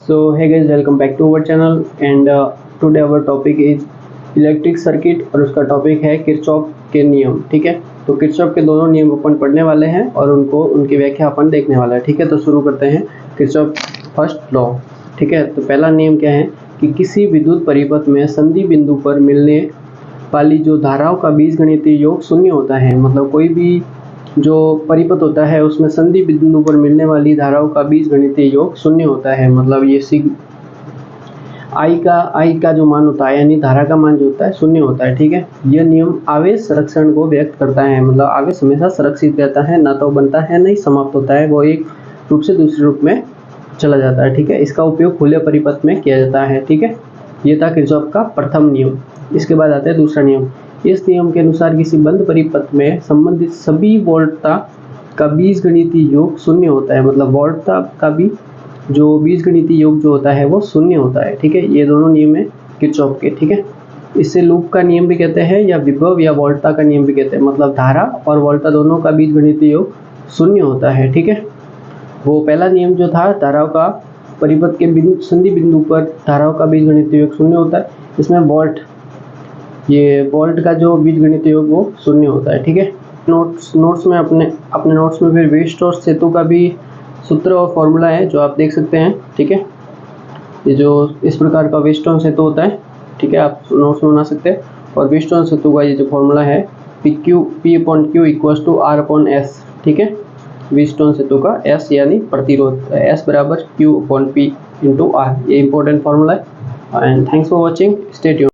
So hey guys, welcome back to our channel and today our topic is electric circuit और उसका topic है Kirchhoff के नियम। ठीक है, तो किरचॉफ के दोनों नियम अपन पढ़ने वाले हैं और उनकी व्याख्या अपन देखने वाला है। ठीक है, तो शुरू करते हैं किरचॉफ फर्स्ट लॉ। ठीक है, तो पहला नियम क्या है कि किसी विद्युत परिपथ में संधि बिंदु पर मिलने वाली जो धाराओं का बीजगणितीय योग शून्य होता है। मतलब कोई भी जो परिपथ होता है उसमें संधि बिंदु पर मिलने वाली धाराओं का बीजगणितीय योग शून्य होता है। मतलब ये आई का जो मान होता है यानी धारा का मान जो होता है शून्य होता है। ठीक है, यह नियम आवेश संरक्षण को व्यक्त करता है। मतलब आवेश हमेशा संरक्षित रहता है, ना तो बनता है नहीं समाप्त होता है, वो एक रूप से दूसरे रूप में चला जाता है। ठीक है, इसका उपयोग खुले परिपथ में किया जाता है। ठीक है, ये था किरचॉफ का प्रथम नियम। इसके बाद आता है दूसरा नियम। इस नियम के अनुसार किसी बंद परिपथ में संबंधित सभी वोल्टता का बीजगणितीय योग शून्य होता है। मतलब वोल्टता का भी जो बीजगणितीय योग जो होता है वो शून्य होता है। ठीक है, ये दोनों नियम है किरचॉफ के। ठीक है, इसे लूप का नियम भी कहते हैं या विभव या वोल्टता का नियम भी कहते हैं। मतलब धारा और वोल्टता दोनों का बीजगणितीय योग शून्य होता है। ठीक है, वो पहला नियम जो था धाराओं का परिपथ के संधि बिंदु पर धाराओं का बीजगणितीय योग शून्य होता है। इसमें वोल्ट का जो बीजगणितीय योग वो शून्य होता है। ठीक है, नोट्स में अपने नोट्स में फिर वीट-स्टोक्स सेतु का भी सूत्र और फॉर्मूला है जो आप देख सकते हैं। ठीक है, ये जो इस प्रकार का वीट-स्टोक्स सेतु होता है। ठीक है, आप नोट्स में बना सकते हैं। और वीट-स्टोक्स सेतु का ये जो फॉर्मूला है P/Q = R/S। ठीक है, वीट-स्टोक्स सेतु का S यानी प्रतिरोध, S = Q/P × R। ये इंपॉर्टेंट फॉर्मूला है। And thanks for watching, stay tuned.